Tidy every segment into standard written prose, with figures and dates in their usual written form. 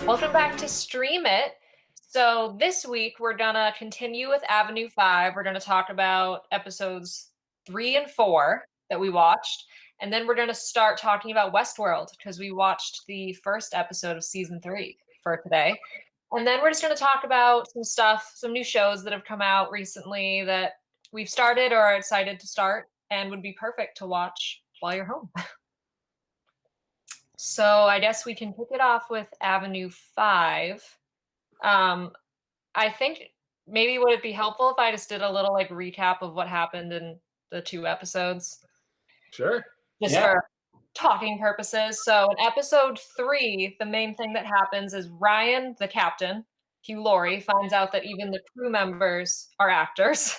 Welcome back to Stream It. So this week we're gonna continue with Avenue 5. We're gonna talk about episodes 3 and 4 that we watched, and then we're gonna start talking about Westworld because we watched the first episode of season 3 for today. And then we're just gonna talk about some stuff, some new shows that have come out recently that we've started or are excited to start and would be perfect to watch while you're home. So I guess we can kick it off with Avenue 5. Um, I think maybe would it be helpful if I just did a little like recap of what happened in the 2 episodes, Sure. just Yeah. for talking purposes. So in episode 3, the main thing that happens is Ryan, the captain, Hugh Laurie, finds out that even the crew members are actors,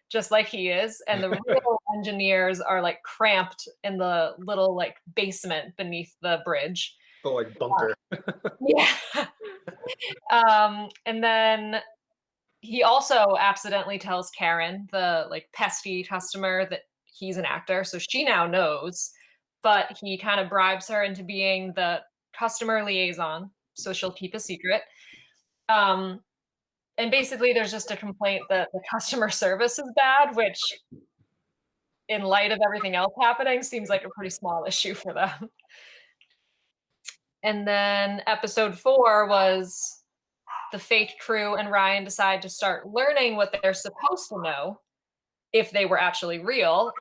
just like he is, and the real engineers are like cramped in the little like basement beneath the bridge. The like bunker. Yeah. And then he also accidentally tells Karen, the like pesky customer, that he's an actor, so she now knows, but he kind of bribes her into being the customer liaison, so she'll keep a secret. And basically there's just a complaint that the customer service is bad, which in light of everything else happening seems like a pretty small issue for them. And then episode 4 was the fake crew and Ryan decide to start learning what they're supposed to know if they were actually real.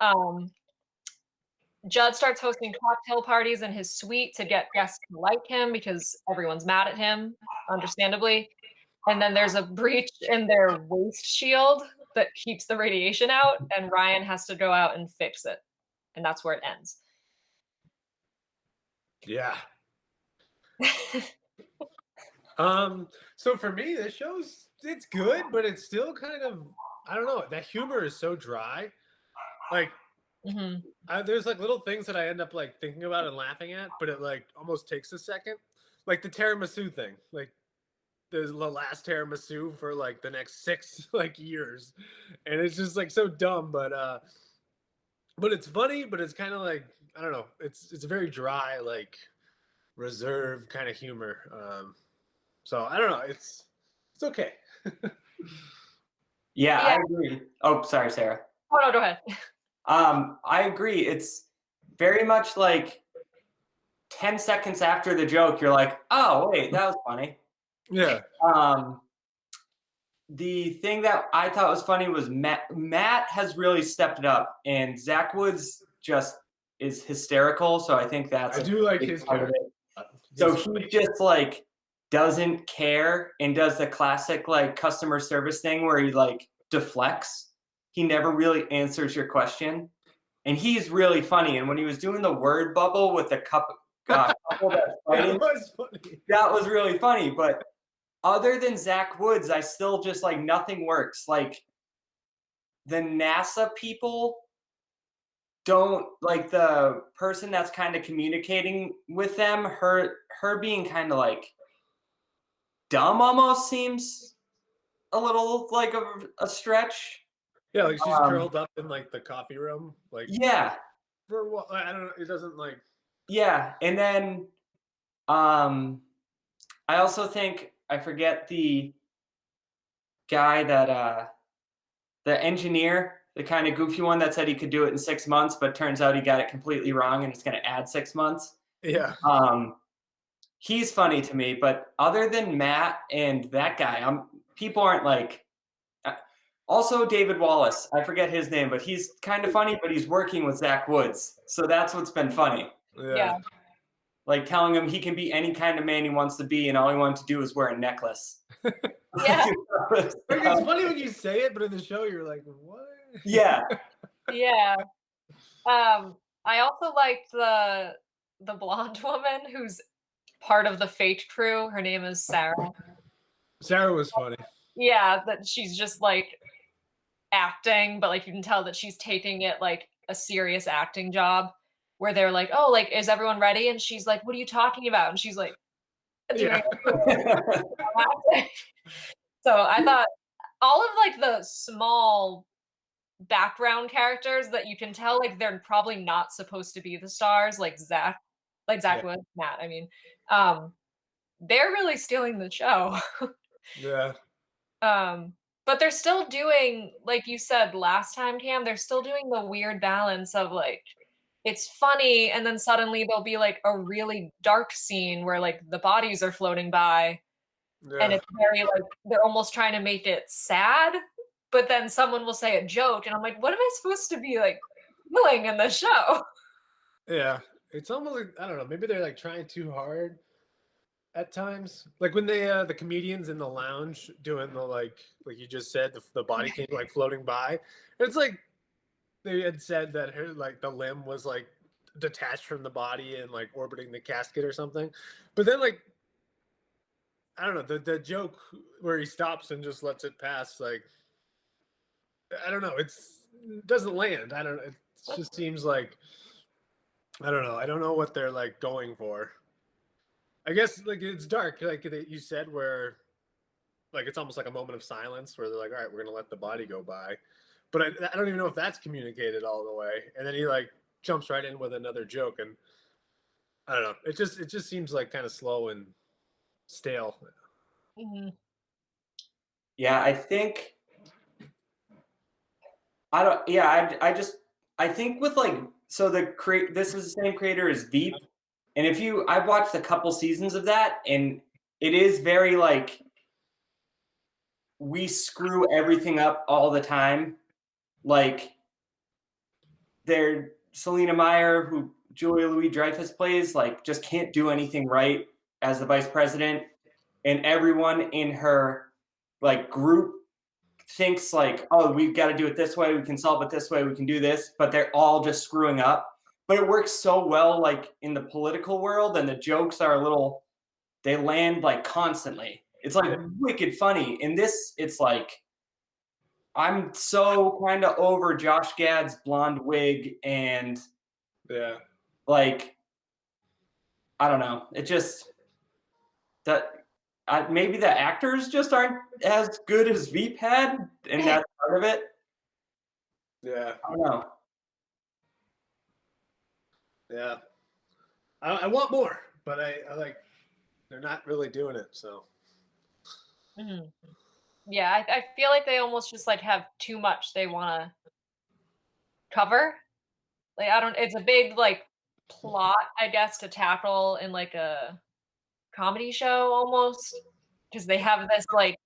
Judd starts hosting cocktail parties in his suite to get guests to like him because everyone's mad at him, understandably. And then there's a breach in their waste shield that keeps the radiation out, and Ryan has to go out and fix it. And that's where it ends. Yeah. So for me, this it's good, but it's still kind of, I don't know, that humor is so dry. Like there's like little things that I end up like thinking about and laughing at, but it like almost takes a second. Like the tiramisu thing. Like there's the last tiramisu for like the next 6 like years. And it's just like so dumb, but it's funny, but it's kind of like, I don't know, it's very dry, like reserved kind of humor. So I don't know. It's okay. Yeah, I agree. Oh, sorry, Sarah. Oh, no, go ahead. I agree. It's very much like 10 seconds after the joke, you're like, oh, wait, that was funny. Yeah. The thing that I thought was funny was Matt has really stepped it up, and Zach Woods just is hysterical. So I think that's I do like his character. So he just like doesn't care and does the classic like customer service thing where he like deflects. He never really answers your question, and he's really funny. And when he was doing the word bubble with the couple that's fighting, that was really funny. But other than Zach Woods, I still just like nothing works. Like the NASA people don't like the person that's kind of communicating with them. Her being kind of like dumb almost seems a little like a stretch. Yeah, like she's curled up in like the coffee room. Like yeah. For what? I don't know. It doesn't like. Yeah, and then I also think I forget the guy that the engineer, the kind of goofy one that said he could do it in 6 months, but turns out he got it completely wrong and it's going to add 6 months. Yeah. He's funny to me, but other than Matt and that guy, people aren't like. Also, David Wallace, I forget his name, but he's kind of funny, but he's working with Zach Woods, so that's what's been funny. Yeah. Like telling him he can be any kind of man he wants to be, and all he wanted to do is wear a necklace. Yeah. It's funny when you say it, but in the show you're like, what? Yeah. Yeah. I also liked the blonde woman who's part of the fake crew. Her name is Sarah. Sarah was funny. Yeah, that she's just like acting, but like you can tell that she's taking it like a serious acting job where they're like, oh, like, is everyone ready? And she's like, what are you talking about? And she's like, yeah. So I thought all of like the small background characters that you can tell like they're probably not supposed to be the stars, like Zach Woods, Matt, I mean, they're really stealing the show. Yeah. But they're still doing, like you said last time, Cam, they're still doing the weird balance of like it's funny and then suddenly there'll be like a really dark scene where like the bodies are floating by and Yeah. it's very like they're almost trying to make it sad, but then someone will say a joke and I'm like, what am I supposed to be like feeling in the show? Yeah. It's almost like, I don't know, maybe they're like trying too hard at times. Like when they the comedians in the lounge doing the like you just said, the body came like floating by. It's like they had said that her like the limb was like detached from the body and like orbiting the casket or something. But then like I don't know, the joke where he stops and just lets it pass, like I don't know, it doesn't land. I don't know. It just seems like I don't know. I don't know what they're like going for. I guess like it's dark, like you said, where like it's almost like a moment of silence where they're like, all right, we're gonna let the body go by. But I don't even know if that's communicated all the way. And then he like jumps right in with another joke, and I don't know. It just seems like kind of slow and stale. Mhm. Yeah, I think I don't. Yeah, I think with like so this is the same creator as Veep, and if you I've watched a couple seasons of that, and it is very like we screw everything up all the time. Like Selena Meyer, who Julia Louis-Dreyfus plays, like just can't do anything right as the vice president, and everyone in her like group thinks like, oh, we've got to do it this way, we can solve it this way, we can do this, but they're all just screwing up. But it works so well like in the political world, and the jokes are they land like constantly. It's like wicked funny. In this, it's like I'm so kind of over Josh Gad's blonde wig and Yeah. like I don't know. It just that maybe the actors just aren't as good as Veep had, and that's part of it. Yeah. I don't know. Yeah. I want more, but I like they're not really doing it. So. Mm-hmm. Yeah, I feel like they almost just like have too much they want to cover. Like I don't. It's a big like plot, I guess, to tackle in like a comedy show almost because they have this like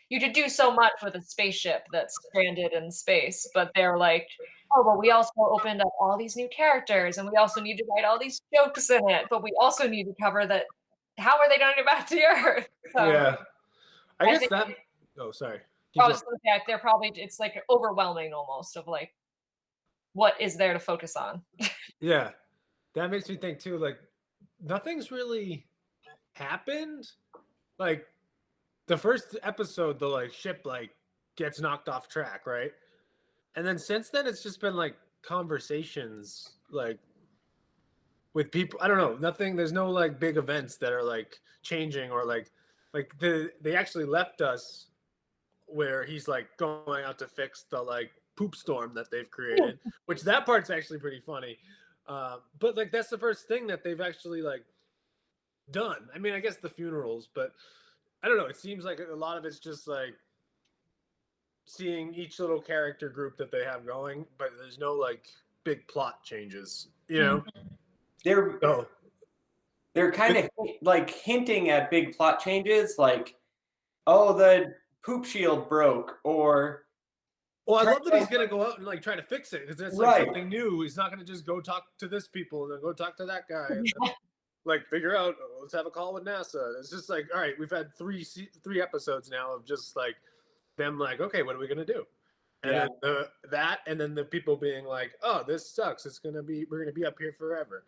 you could do so much with a spaceship that's stranded in space, but they're like, oh, well, we also opened up all these new characters and we also need to write all these jokes in it, but we also need to cover that. How are they going to get back to the Earth? So, Yeah. I guess think, that. Oh, sorry. I was going to say, they're probably, it's like overwhelming almost of like, what is there to focus on? Yeah. That makes me think too, like, nothing's really happened. Like, the first episode, the like ship like gets knocked off track, right? And then since then, it's just been like conversations, like with people. I don't know, nothing. There's no like big events that are like changing or like they actually left us where he's like going out to fix the like poop storm that they've created, which that part's actually pretty funny. But like that's the first thing that they've actually like done. I mean, I guess the funerals, but I don't know. It seems like a lot of it's just like seeing each little character group that they have going, but there's no like big plot changes. You know, they're kind of like hinting at big plot changes, like oh the poop shield broke, or well, I love that he's gonna go out and like try to fix it because it's like something new. He's not gonna just go talk to this people and then go talk to that guy. And then, like figure out, let's have a call with NASA. It's just like, all right, we've had three episodes now of just like them like, okay, what are we gonna do? And then that, and then the people being like, oh, this sucks. We're gonna be up here forever.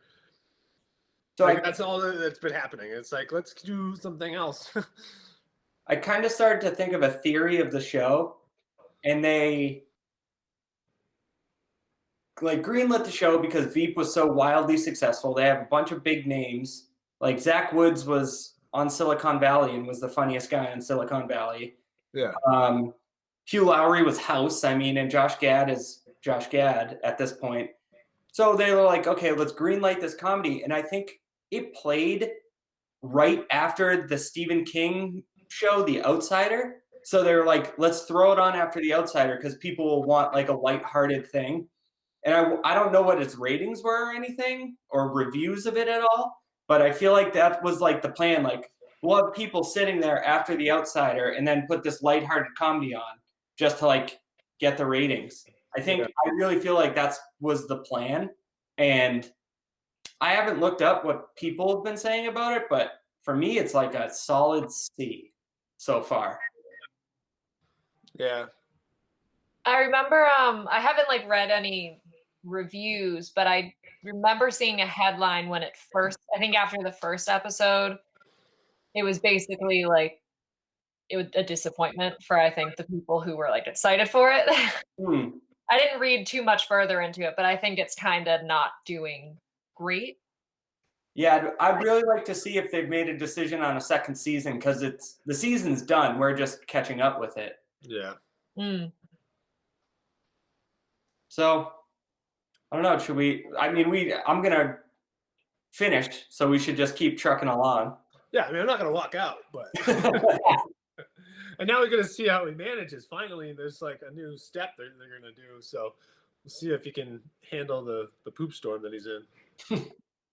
So like, that's all that's been happening. It's like, let's do something else. I kind of started to think of a theory of the show, and they like greenlit the show because Veep was so wildly successful. They have a bunch of big names. Like Zach Woods was on Silicon Valley and was the funniest guy on Silicon Valley. Yeah. Hugh Lowry was House. I mean, and Josh Gad is Josh Gad at this point. So they were like, okay, let's greenlight this comedy. And I think it played right after the Stephen King show, The Outsider. So they're like, let's throw it on after The Outsider because people will want like a lighthearted thing. And I don't know what its ratings were or anything or reviews of it at all, but I feel like that was like the plan. Like, we'll have people sitting there after The Outsider and then put this lighthearted comedy on just to like get the ratings. I really feel like that was the plan. And I haven't looked up what people have been saying about it, but for me, it's like a solid C so far. Yeah. I remember, I haven't like read any reviews, but I remember seeing a headline when it first, I think after the first episode, it was basically like, it was a disappointment for, I think, the people who were like excited for it. I didn't read too much further into it, but I think it's kind of not doing great. Yeah, I'd really like to see if they've made a decision on a second season because the season's done. We're just catching up with it. Yeah. So I don't know. Should we? I mean, I'm gonna finish, so we should just keep trucking along. Yeah, I mean, I'm not gonna walk out, but. And now we're gonna see how he manages. Finally, there's like a new step they're gonna do. So we'll see if he can handle the poop storm that he's in.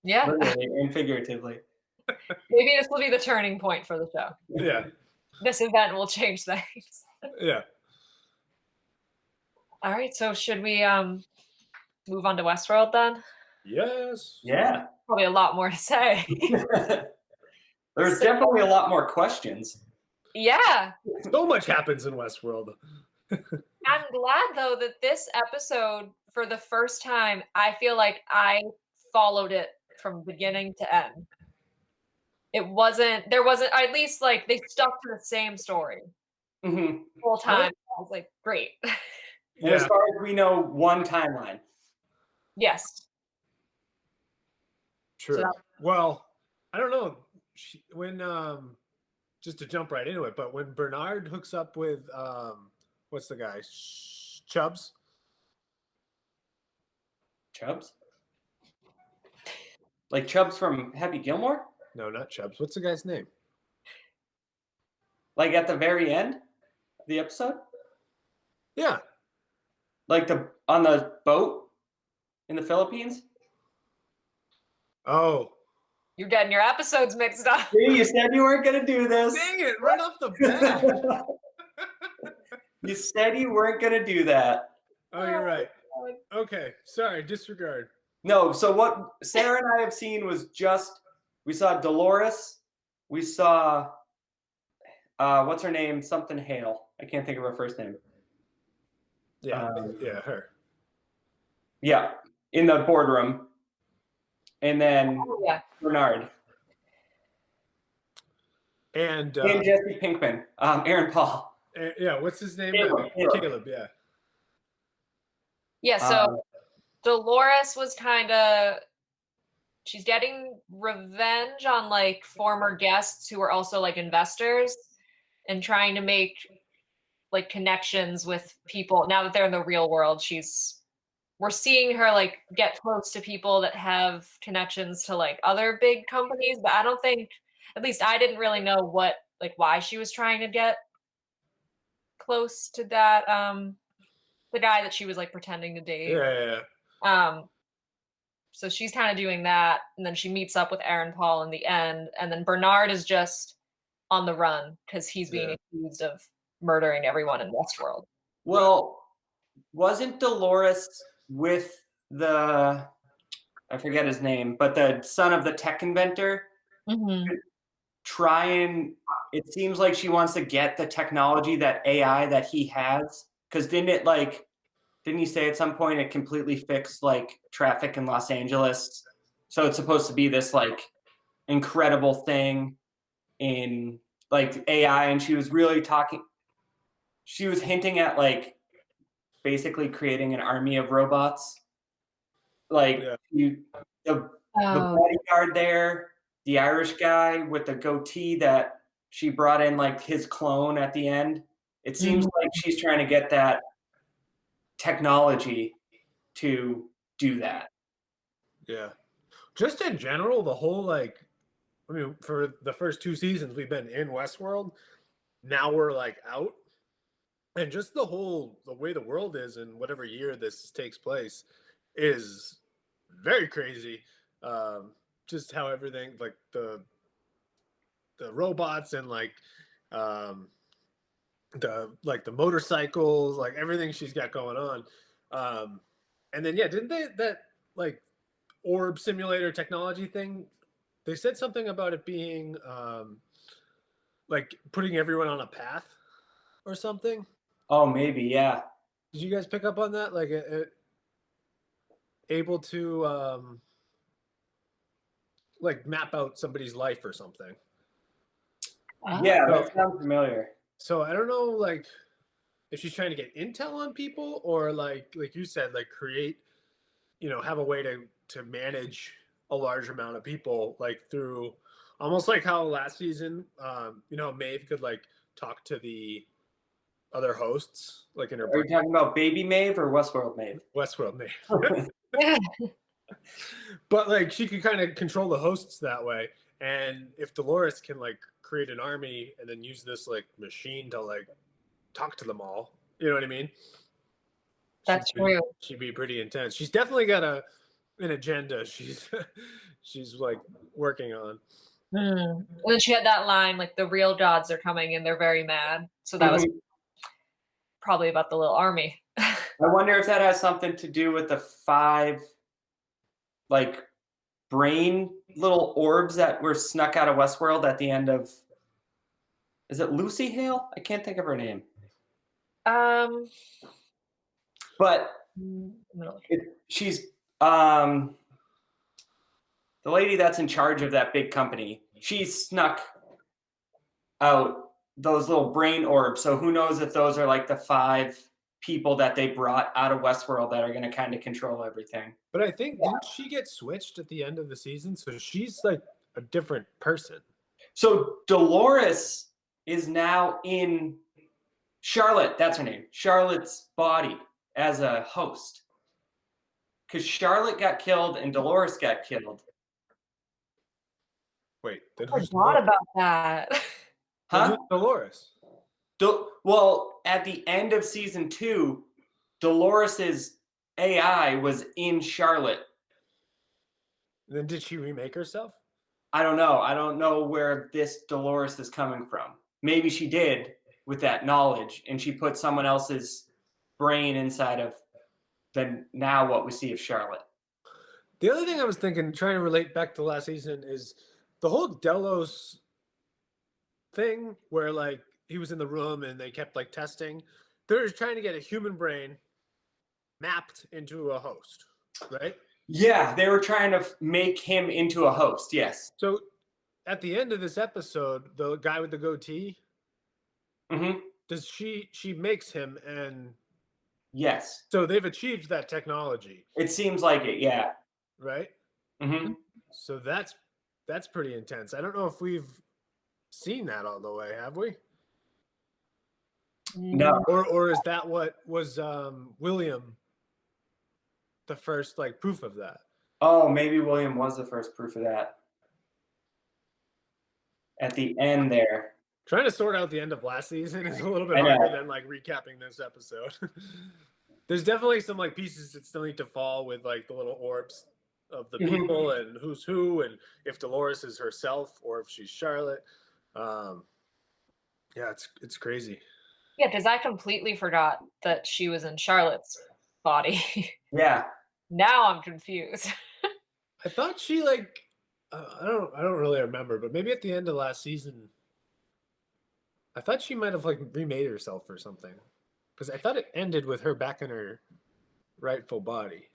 Yeah. Literally and figuratively. Maybe this will be the turning point for the show. Yeah. This event will change things. Yeah. All right, so should we move on to Westworld then? Yes. Yeah. Probably a lot more to say. There's definitely a lot more questions. Yeah. So much happens in Westworld. I'm glad though that this episode, for the first time, I feel like I followed it from beginning to end. There wasn't, at least like they stuck to the same story the whole time. I was like, great. And as far as we know, one timeline. Yes. True. Well, I don't know. When just to jump right into it, but when Bernard hooks up with what's the guy? Chubbs? Chubbs? Like Chubbs from Happy Gilmore? No, not Chubbs. What's the guy's name? Like at the very end of the episode? Yeah. Like on the boat in the Philippines? Oh. You're getting your episodes mixed up. See, you said you weren't going to do this. Dang it, right off the bat. You said you weren't going to do that. Oh, you're right. Okay, sorry, disregard. No, so what Sarah and I have seen was we saw Dolores, we saw, what's her name? Something Hale. I can't think of her first name. Yeah, her. Yeah, in the boardroom. And then Bernard. And Jesse Pinkman. Aaron Paul. Yeah, what's his name? Caleb, yeah. Yeah, so Dolores was she's getting revenge on like former guests who were also like investors and trying to make like connections with people. Now that they're in the real world, we're seeing her like get close to people that have connections to like other big companies, but I don't think, at least I didn't really know why she was trying to get close to that, the guy that she was like pretending to date. Yeah. So she's kind of doing that, and then she meets up with Aaron Paul in the end, and then Bernard is just on the run because he's being accused of murdering everyone in Westworld. Well, wasn't Dolores with I forget his name, but the son of the tech inventor? It seems like she wants to get the technology, that AI that he has, because didn't he say at some point it completely fixed like traffic in Los Angeles? So it's supposed to be this like incredible thing in like AI, and she was hinting at like basically creating an army of robots. Like the bodyguard there, the Irish guy with the goatee that she brought in, like his clone at the end. It seems like she's trying to get that technology to do that. Yeah. Just in general, the whole like I mean, for the first 2 seasons, we've been in Westworld. Now we're like out, and just the way the world is and whatever year this takes place is very crazy. Just how everything, like the robots and um, the motorcycles, like everything she's got going on. And then yeah, didn't they that like orb simulator technology thing? They said something about it being like putting everyone on a path or something. Oh, maybe, yeah. Did you guys pick up on that? Like it able to like map out somebody's life or something. Yeah, So, that sounds familiar. so I don't know, like if she's trying to get intel on people or like you said, like create, have a way to manage a large amount of people, like through almost like how last season, Maeve could like talk to the other hosts, like in her Are you talking about Baby Maeve or Westworld Maeve? Westworld Maeve. But like she could kind of control the hosts that way. And if Dolores can like create an army and then use this like machine to like talk to them all, you know what I mean? That's true. She'd be pretty intense. She's definitely got an agenda. She's like working on. And then she had that line, like the real gods are coming and they're very mad. So that was probably about the little army. I wonder if that has something to do with the 5 like brain little orbs that were snuck out of Westworld at the end of, is it Lucy Hale? I can't think of her name. But she's the lady that's in charge of that big company. She snuck out those little brain orbs. So who knows if those are like the 5 people that they brought out of Westworld that are going to kind of control everything. But I think didn't she get switched at the end of the season? So she's like a different person. So Dolores is now in Charlotte. That's her name. Charlotte's body as a host. Because Charlotte got killed and Dolores got killed. Wait, then I forgot about that. Huh? Dolores. Well, at the end of season 2, Dolores's AI was in Charlotte. Then did she remake herself? I don't know. I don't know where this Dolores is coming from. Maybe she did with that knowledge, and she put someone else's brain inside of now what we see of Charlotte. The other thing I was thinking, trying to relate back to last season, is the whole Delos thing where like he was in the room and they kept like testing. They're trying to get a human brain mapped into a host, right? Yeah, they were trying to make him into a host, yes. So at the end of this episode, the guy with the goatee, does she makes him, and yes. So they've achieved that technology. It seems like it, yeah. Right? So that's pretty intense. I don't know if we've seen that all the way, have we? No. Or is that what was William the first like proof of that? Oh, maybe William was the first proof of that. At the end there. Trying to sort out the end of last season is a little bit harder than like recapping this episode. There's definitely some like pieces that still need to fall with like the little orbs of the people and who's who, and if Dolores is herself or if she's Charlotte. Yeah, it's crazy. Yeah, because I completely forgot that she was in Charlotte's body. Yeah. Now I'm confused. I thought she like I don't really remember, but maybe at the end of last season, I thought she might have like remade herself or something, because I thought it ended with her back in her rightful body.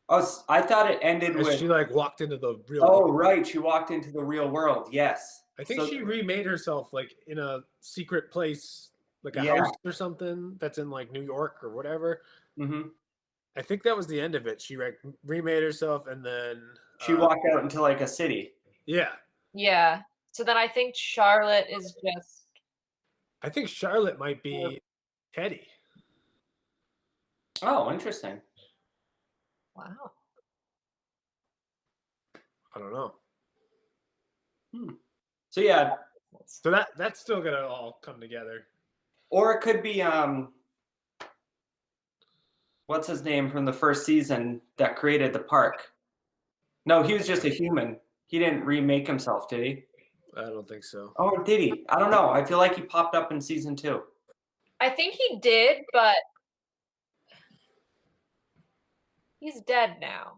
Oh, I thought it ended with she like walked into the real. Oh, world. Right, she walked into the real world. Yes. I think she remade herself like in a secret place, like a house or something that's in like New York or whatever. I think that was the end of it. She remade herself, and then she walked out into like a city. Yeah. Yeah. So then I think Charlotte is just. I think Charlotte might be Teddy. Oh, interesting. Wow. I don't know. So yeah. So that's still gonna all come together. Or it could be what's his name from the first season that created the park? No, he was just a human. He didn't remake himself, did he? I don't think so. Oh, did he? I don't know. I feel like he popped up in season 2. I think he did, but he's dead now.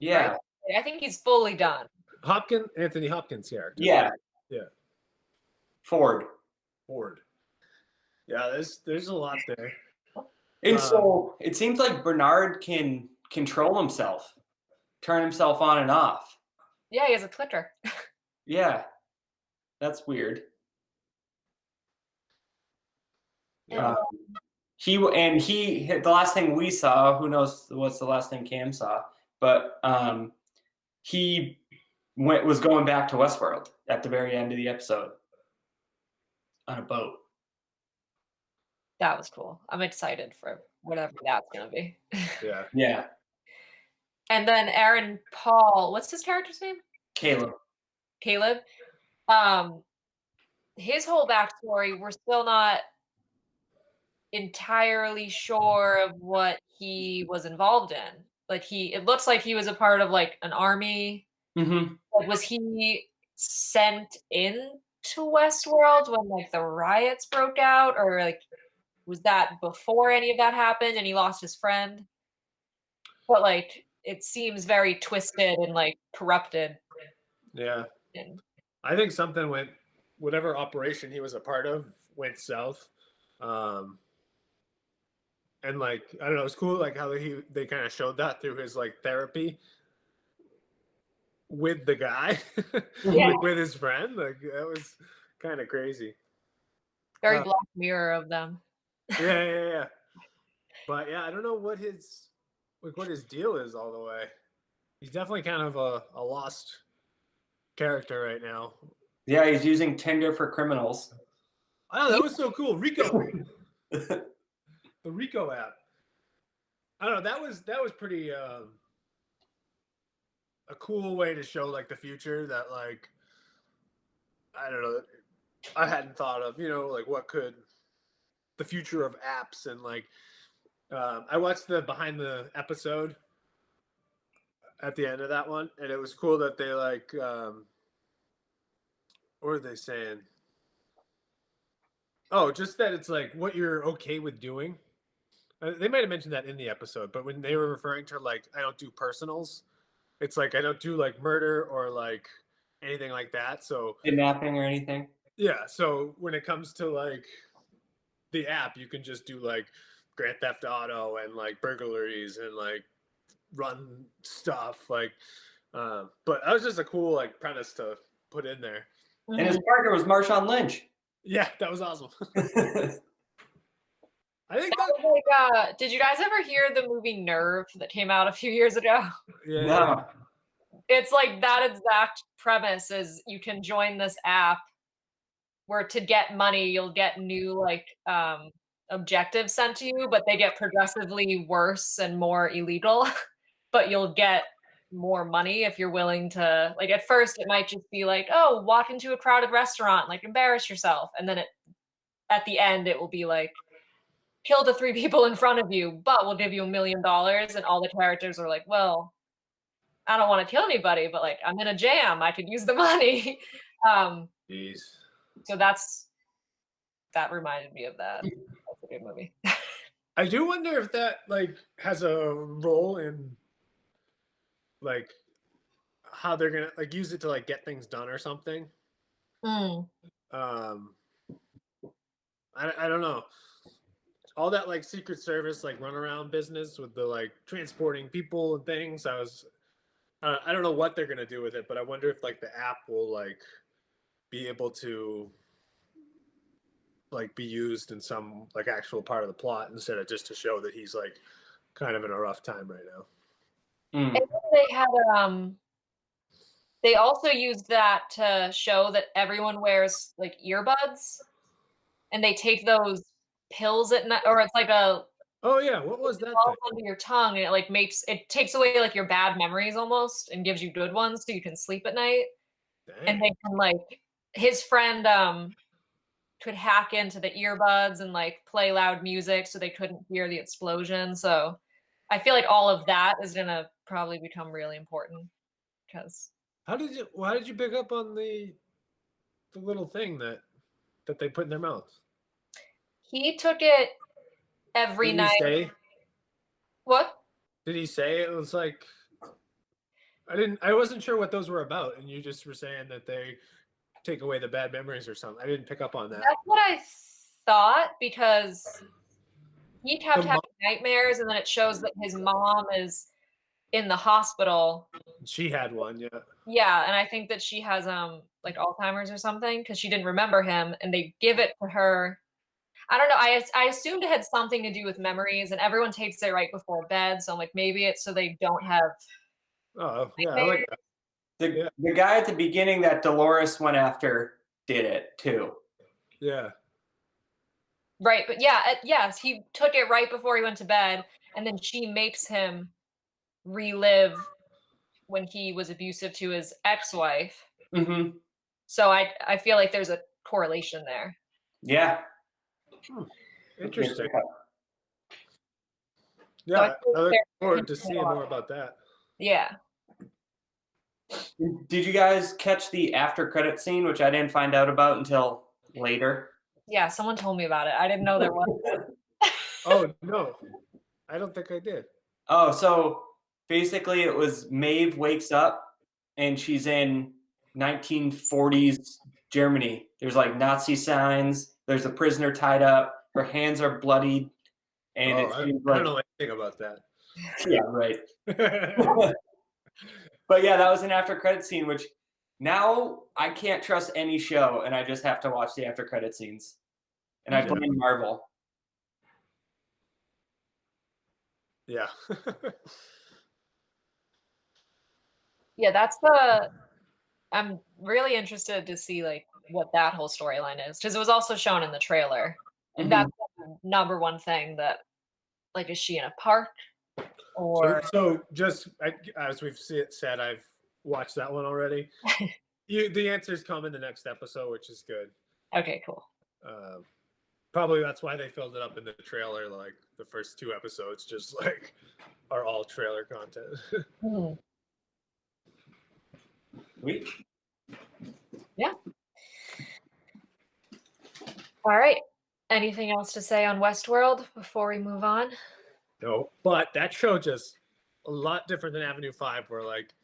Yeah. Right? I think he's fully done. Anthony Hopkins character. Yeah. Yeah. Ford. Yeah, there's a lot there. And so it seems like Bernard can control himself, turn himself on and off. Yeah, he has a Twitter. Yeah. That's weird. Yeah. The last thing we saw, who knows what's the last thing Cam saw, but he was going back to Westworld at the very end of the episode on a boat. That was cool. I'm excited for whatever that's gonna be. Yeah. Yeah. And then Aaron Paul, what's his character's name? Caleb. His whole backstory, we're still not entirely sure of what he was involved in. Like it looks like he was a part of like an army. Mm-hmm. Like, was he sent in to Westworld when like the riots broke out, or like was that before any of that happened and he lost his friend? But like it seems very twisted and like corrupted. Yeah. I think something whatever operation he was a part of went south. And like I don't know, it's cool like how they kind of showed that through his like therapy with the guy, with his friend. Like that was kind of crazy. Very Black Mirror of them. Yeah. But yeah, I don't know what his deal is all the way. He's definitely kind of a lost character right now. Yeah, he's using Tinder for criminals. Oh, that was so cool. Rico. The Rico app. I don't know. That was pretty a cool way to show like the future that like I don't know. I hadn't thought of, like what could the future of apps and like I watched the behind the episode at the end of that one, and it was cool that they like what are they saying? Oh, just that it's like what you're okay with doing. They might have mentioned that in the episode, but when they were referring to like I don't do personals, it's like I don't do like murder or like anything like that. So kidnapping or anything. Yeah. So when it comes to like the app, you can just do like Grand Theft Auto and like burglaries and like run stuff. Like, but that was just a cool like premise to put in there. And his partner was Marshawn Lynch. Yeah, that was awesome. I think that was like, did you guys ever hear the movie Nerve that came out a few years ago? Yeah. No. It's like that exact premise is you can join this app where to get money, you'll get new like objectives sent to you, but they get progressively worse and more illegal, but you'll get more money if you're willing to, like at first it might just be like, oh, walk into a crowded restaurant, like embarrass yourself. And then at the end, it will be like, kill the 3 people in front of you, but we'll give you $1 million. And all the characters are like, well, I don't want to kill anybody, but like I'm in a jam. I could use the money. Jeez. So that reminded me of that. That's a good movie. I do wonder if that like has a role in like how they're gonna like use it to like get things done or something. I don't know. All that like Secret Service like runaround business with the like transporting people and things. I don't know what they're gonna do with it, but I wonder if like the app will like be able to like be used in some like actual part of the plot instead of just to show that he's like kind of in a rough time right now. And they had they also used that to show that everyone wears like earbuds, and they take those pills at night, or it's like a oh yeah, what was that thing? Under your tongue, and it like takes away like your bad memories almost and gives you good ones so you can sleep at night. and they can like his friend could hack into the earbuds and like play loud music so they couldn't hear the explosion. So I feel like all of that is gonna probably become really important because why did you pick up on the little thing that they put in their mouths? he took it every Did night. he say? What? Did he say it was like? I wasn't sure what those were about, and you just were saying that they take away the bad memories or something. I didn't pick up on that. That's what I thought because he kept having nightmares, and then it shows that his mom is in the hospital. She had one, yeah. Yeah, and I think that she has like Alzheimer's or something because she didn't remember him, and they give it to her. I don't know. I assumed it had something to do with memories, and everyone takes it right before bed. So I'm like, maybe it's so they don't have. Oh yeah, I like that. The guy at the beginning that Dolores went after did it too. Yeah. Right, but yeah, yes, he took it right before he went to bed, and then she makes him relive when he was abusive to his ex-wife. Mm-hmm. So I feel like there's a correlation there. Yeah. Interesting. Yeah, I look forward to seeing more about that. Yeah. Did you guys catch the after credit scene, which I didn't find out about until later? Yeah, someone told me about it. I didn't know there was. Oh no, I don't think I did. Oh, so basically it was Maeve wakes up and she's in 1940s Germany. There's like Nazi signs. There's a prisoner tied up. Her hands are bloodied. And I don't know anything about that. Yeah, right. But yeah, that was an after credit scene, which now I can't trust any show, and I just have to watch the after credit scenes. And I blame Marvel. Yeah. Yeah, I'm really interested to see like what that whole storyline is because it was also shown in the trailer, and that's the number one thing that, like, is she in a park or? So just as we've said, I've watched that one already. The answers come in the next episode, which is good. Okay, cool. Probably that's why they filled it up in the trailer. Like the first 2 episodes, just like are all trailer content. Sweet. Yeah. All right. Anything else to say on Westworld before we move on? No, but that show just a lot different than Avenue 5, where like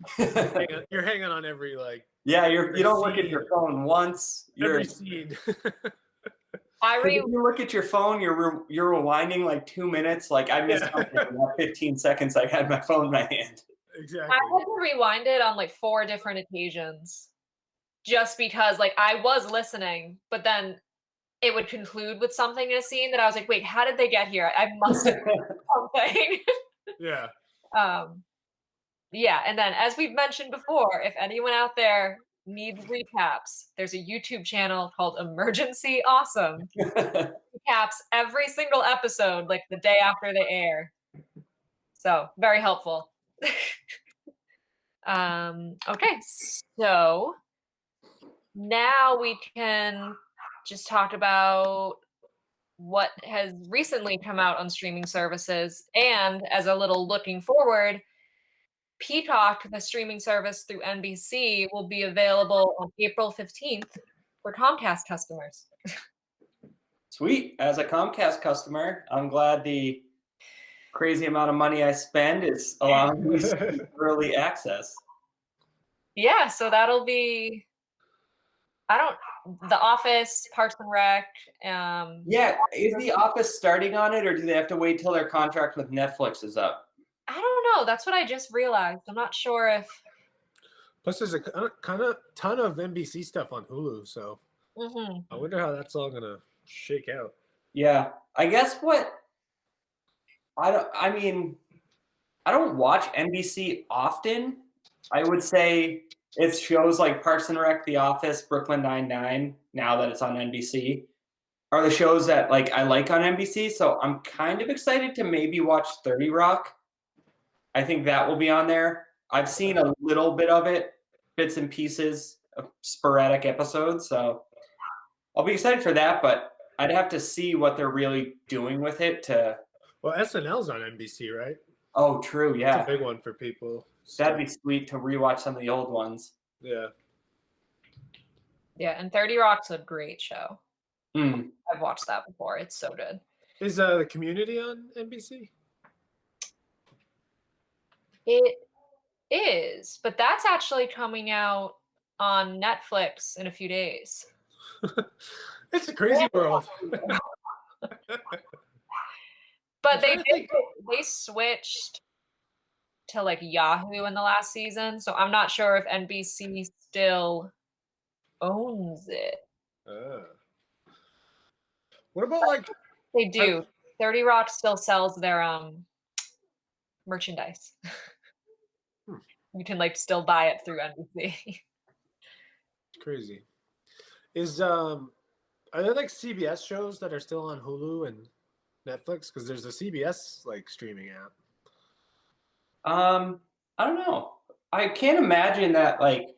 you're hanging on every like. Yeah, you don't look at your phone once. Every scene. If you look at your phone, you're rewinding like 2 minutes. Like I missed something in that 15 seconds. I had my phone in my hand. Exactly. I had to rewind it on like 4 different occasions, just because like I was listening, but then it would conclude with something in a scene that I was like, wait, how did they get here? I must have something. Yeah. Yeah, and then as we've mentioned before, if anyone out there needs recaps, there's a YouTube channel called Emergency Awesome. Recaps every single episode like the day after they air. So very helpful. Okay, so now we can just talk about what has recently come out on streaming services, and as a little looking forward, Peacock, the streaming service through NBC, will be available on April 15th for Comcast customers. Sweet. As a Comcast customer, I'm glad the crazy amount of money I spend is allowing me early access. Yeah, so that'll be, The Office, Parks and Rec. Yeah, is The Office starting on it, or do they have to wait till their contract with Netflix is up? I don't know. That's what I just realized. I'm not sure if. Plus, there's a kind of ton of NBC stuff on Hulu, so I wonder how that's all gonna shake out. Yeah, I guess I don't watch NBC often. I would say it's shows like Parks and Rec, The Office, Brooklyn Nine-Nine, now that it's on NBC, are the shows that like I like on NBC. So I'm kind of excited to maybe watch 30 Rock. I think that will be on there. I've seen a little bit of it, bits and pieces sporadic episodes. So I'll be excited for that, but I'd have to see what they're really doing with it to. Well, SNL's on NBC, right? Oh, true. It's Yeah. a big one for people. That'd be sweet to rewatch some of the old ones. Yeah. Yeah, and 30 Rock's a great show. Mm. I've watched that before. It's so good. Is the Community on NBC? It is, but that's actually coming out on Netflix in a few days. It's a crazy world. But they switched to like Yahoo in the last season, so I'm not sure if NBC still owns it. What about like They do. 30 Rock still sells their merchandise. You can like still buy it through NBC. Crazy. Is are there like CBS shows that are still on Hulu and Netflix? Because there's a CBS like streaming app. I don't know. I can't imagine that like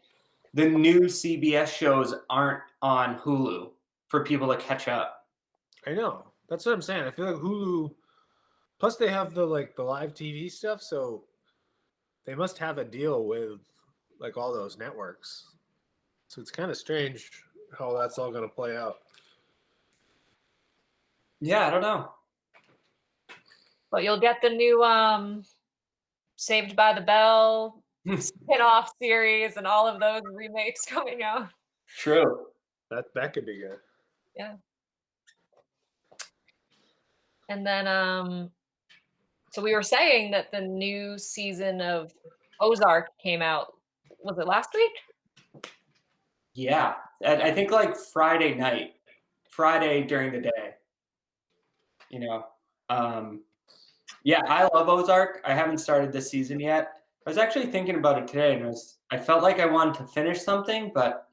the new CBS shows aren't on Hulu for people to catch up. I know. That's what I'm saying. I feel like Hulu, plus they have the live TV stuff, so they must have a deal with like all those networks. So it's kind of strange how that's all going to play out. Yeah, I don't know. But you'll get the new Saved by the Bell spin-off series and all of those remakes coming out. True. That could be good. Yeah. And then so we were saying that the new season of Ozark came out. Was it last week? Yeah. I think like Friday night. Friday during the day. You know. Yeah, I love Ozark. I haven't started this season yet. I was actually thinking about it today, and I felt like I wanted to finish something, but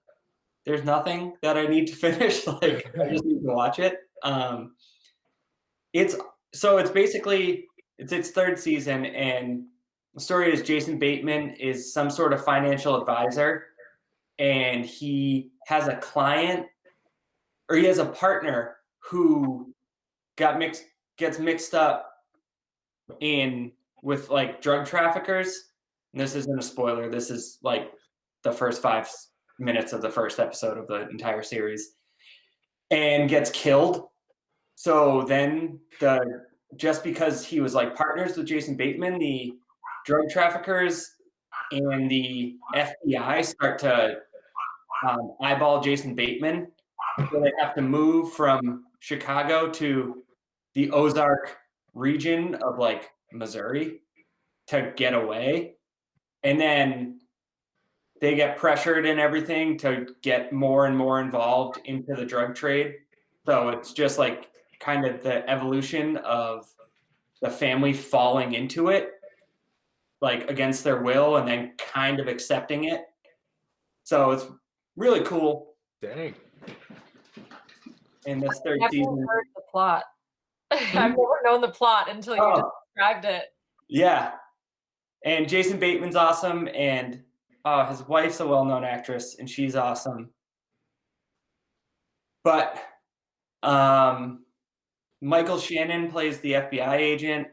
there's nothing that I need to finish. Like I just need to watch it. It's basically its third season, and the story is Jason Bateman is some sort of financial advisor, and he has a client, or he has a partner who gets mixed up with like drug traffickers. And this isn't a spoiler. This is like the first 5 minutes of the first episode of the entire series, and gets killed. So then just because he was like partners with Jason Bateman, the drug traffickers and the FBI start to eyeball Jason Bateman. So they have to move from Chicago to the Ozark region of like Missouri to get away. And then they get pressured and everything to get more and more involved into the drug trade. So it's just like kind of the evolution of the family falling into it, like against their will, and then kind of accepting it. So it's really cool. Dang. In this third I've season. never heard the plot. I've never known the plot until you just described it. Yeah. And Jason Bateman's awesome, and his wife's a well-known actress, and she's awesome. But Michael Shannon plays the FBI agent,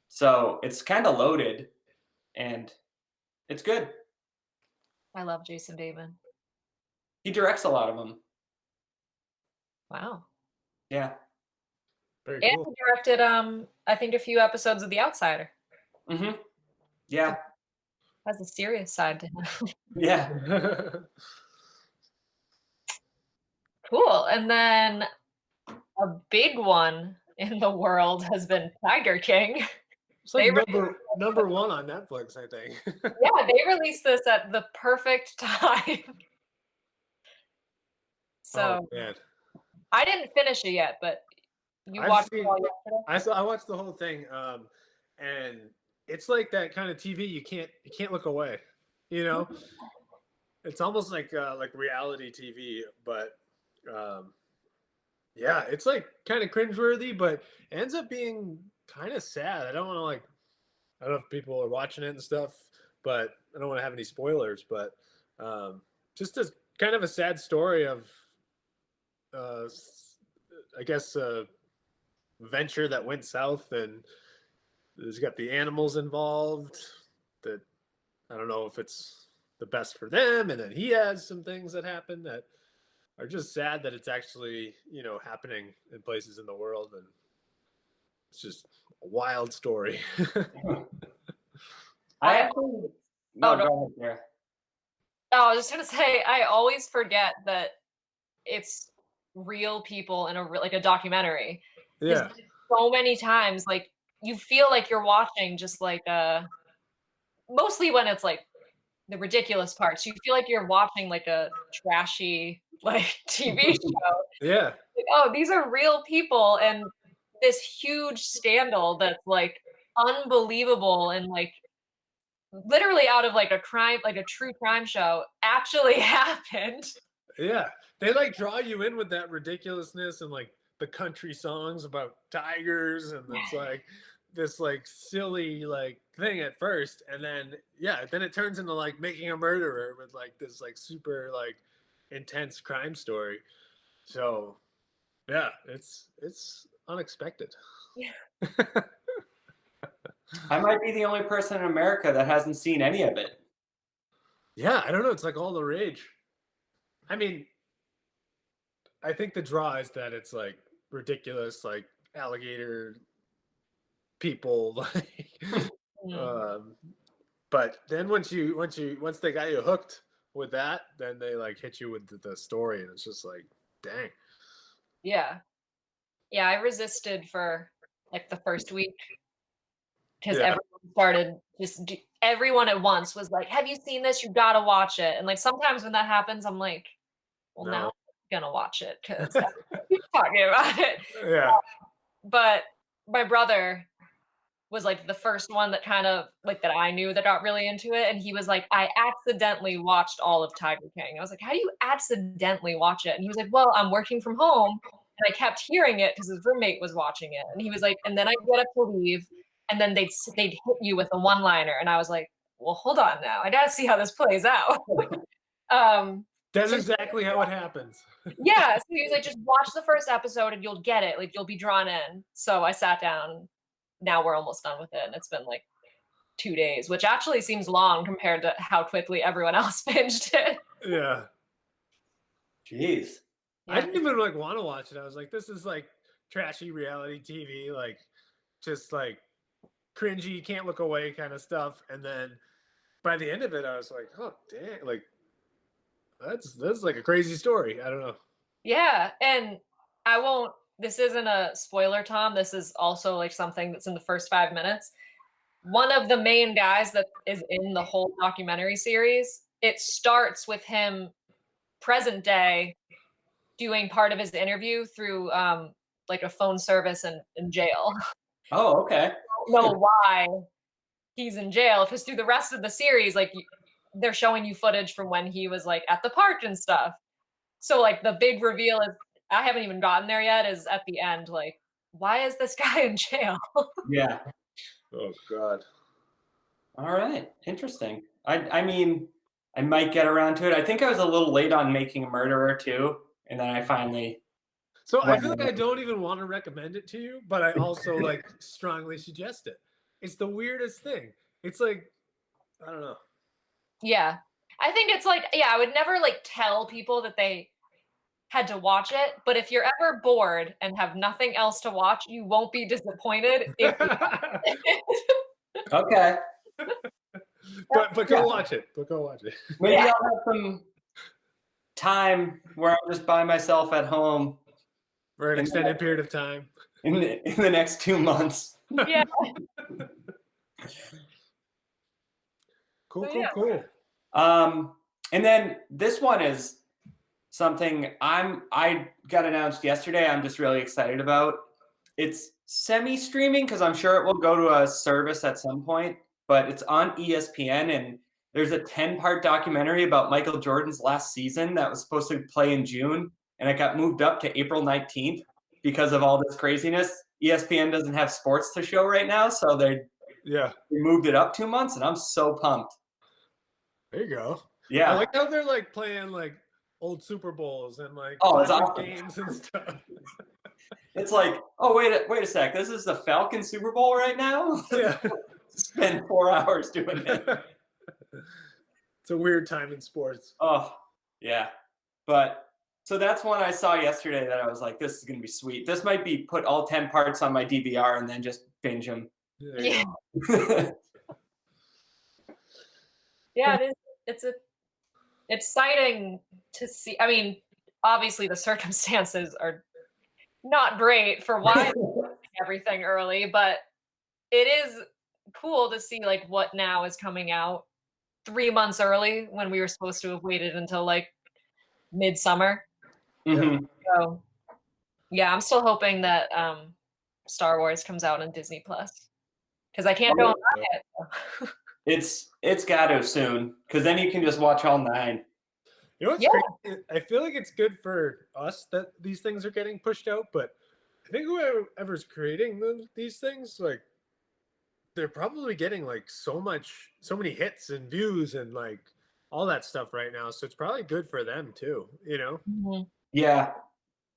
so it's kind of loaded, and it's good. I love Jason Bateman. He directs a lot of them. Wow. Yeah. Very and cool. he directed, I think, a few episodes of The Outsider. Mm-hmm. Yeah. Has a serious side to him. Yeah. Cool. And then a big one in the world has been Tiger King. It's like number one on Netflix, I think. Yeah, they released this at the perfect time. So man. I didn't finish it yet, but you watched it all yesterday? I watched the whole thing, and it's like that kind of TV you can't look away. You know, it's almost like reality TV, but yeah, it's like kind of cringeworthy, but ends up being kind of sad. I don't want to I don't know if people are watching it and stuff, but I don't want to have any spoilers. But just a kind of a sad story of, I guess, venture that went south, and there's got the animals involved that I don't know if it's the best for them, and then he has some things that happen that are just sad that it's actually, happening in places in the world, and it's just a wild story. I actually Oh, no. Go ahead there. Oh, I was just gonna say, I always forget that it's real people in a documentary. Yeah. So many times, like, you feel like you're watching just like mostly when it's like the ridiculous parts, you feel like you're watching like a trashy like TV show. Yeah. Like, oh, these are real people, and this huge scandal that's like unbelievable and like literally out of like a crime, like a true crime show, actually happened. Yeah. They like draw you in with that ridiculousness and like the country songs about tigers, and it's like this like silly like thing at first, and then then it turns into like Making a Murderer with like this like super like intense crime story. So yeah, it's unexpected. Yeah. I might be the only person in America that hasn't seen any of it. Yeah, I don't know. It's like all the rage. I mean, I think the draw is that it's like ridiculous, like alligator people, like. But then once they got you hooked with that, then they like hit you with the story, and it's just like, dang. Yeah. Yeah, I resisted for like the first week because Yeah. everyone started everyone at once was like, "Have you seen this? You gotta watch it." And like sometimes when that happens, I'm like, "Well, No. now I'm gonna watch it because keep talking about it." Yeah. But my brother was like the first one that kind of like that I knew that got really into it, and he was like, "I accidentally watched all of Tiger King." I was like, "How do you accidentally watch it?" And he was like, "Well, I'm working from home, and I kept hearing it because his roommate was watching it." And he was like, "And then I get up to leave, and then they'd hit you with a one-liner." And I was like, "Well, hold on now. I gotta see how this plays out." That's So exactly how it happens. yeah, so he was like, "Just watch the first episode and you'll get it. Like you'll be drawn in." So I sat down. Now we're almost done with it, and it's been like 2 days, which actually seems long compared to how quickly everyone else binged it. Yeah. Jeez. I didn't even like want to watch it. I was like, this is like trashy reality TV, like just like cringy, can't look away kind of stuff. And then by the end of it, I was like, oh dang, like that's like a crazy story. I don't know. Yeah, and this isn't a spoiler, Tom. This is also like something that's in the first 5 minutes. One of the main guys that is in the whole documentary series, it starts with him present day doing part of his interview through like a phone service in jail. Oh, okay. I don't know why he's in jail, because through the rest of the series, like they're showing you footage from when he was like at the park and stuff. So like the big reveal is, I haven't even gotten there yet, is at the end, like, why is this guy in jail? Yeah. Oh God. All right. Interesting. I mean, I might get around to it. I think I was a little late on Making a Murderer too, and then I finally. So I feel like I don't even want to recommend it to you, but I also like strongly suggest it. It's the weirdest thing. It's like, I don't know. Yeah. I think it's like, yeah, I would never like tell people that they had to watch it, but if you're ever bored and have nothing else to watch, you won't be disappointed if Okay. But go watch it. But go watch it. Maybe I'll have some time where I'm just by myself at home For an extended period of time. in the next 2 months. Yeah. Cool. And then this one is something I got announced yesterday. I'm just really excited about. It's semi-streaming because I'm sure it will go to a service at some point, but it's on ESPN, and there's a 10-part documentary about Michael Jordan's last season that was supposed to play in June, and it got moved up to April 19th because of all this craziness. ESPN doesn't have sports to show right now, so they moved it up 2 months, and I'm so pumped. There you go. Yeah. I like how they're like playing like old Super Bowls and like it's classic awesome. games and stuff. It's like, oh wait a sec, this is the Falcon Super Bowl right now. Yeah. Spend 4 hours doing it. It's a weird time in sports. Oh yeah, but so that's one I saw yesterday that I was like, this is gonna be sweet. This might be put all 10 parts on my DVR and then just binge them. Yeah. Yeah, it is. It's exciting to see. I mean, obviously the circumstances are not great for why everything early, but it is cool to see like what now is coming out 3 months early when we were supposed to have waited until like midsummer. Mm-hmm. So yeah, I'm still hoping that Star Wars comes out on Disney Plus because I can't go and buy it. It's got to soon, because then you can just watch all 9. You know what's crazy? I feel like it's good for us that these things are getting pushed out, but I think whoever's creating these things, like, they're probably getting like so many hits and views and like all that stuff right now. So it's probably good for them too, you know? Mm-hmm. Yeah.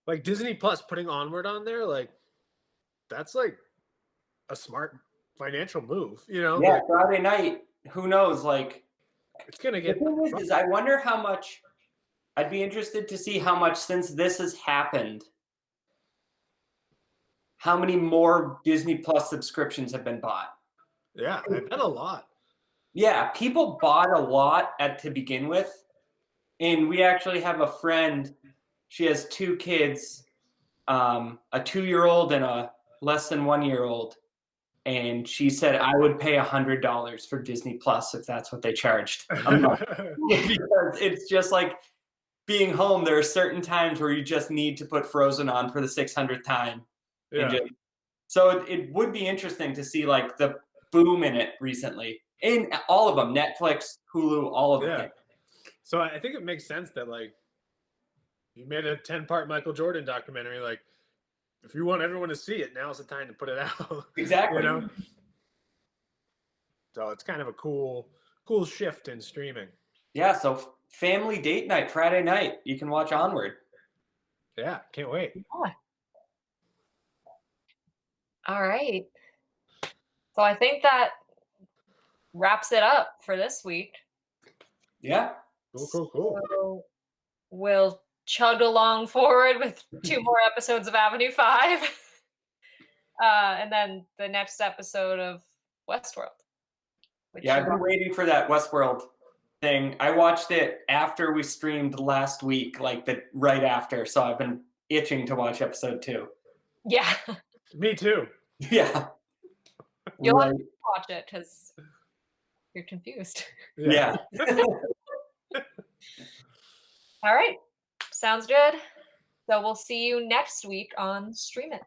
Like Disney Plus putting Onward on there, like that's like a smart financial move, you know? Yeah, like, Friday night, who knows? Like, it's gonna get. The thing is I wonder how much. I'd be interested to see how much, since this has happened, how many more Disney Plus subscriptions have been bought. Yeah, I bet a lot. Yeah, people bought a lot to begin with, and we actually have a friend. She has 2 kids, a 2-year-old and a less than 1-year-old. And she said, I would pay $100 for Disney Plus if that's what they charged a month. Because it's just like being home. There are certain times where you just need to put Frozen on for the 600th time. Yeah. So it would be interesting to see like the boom in it recently. In all of them, Netflix, Hulu, all of them. So I think it makes sense that like you made a 10-part Michael Jordan documentary. Like, if you want everyone to see it, now's the time to put it out. Exactly. You know? So it's kind of a cool shift in streaming. Yeah, so family date night, Friday night, you can watch Onward. Yeah, can't wait. Yeah. All right. So I think that wraps it up for this week. Yeah. Cool. So we'll chug along forward with 2 more episodes of Avenue 5. And then the next episode of Westworld. Yeah, I've been waiting for that Westworld thing. I watched it after we streamed last week, like right after. So I've been itching to watch episode 2. Yeah. Me too. Yeah. You'll have to watch it because you're confused. Yeah. All right. Sounds good. So we'll see you next week on Stream It.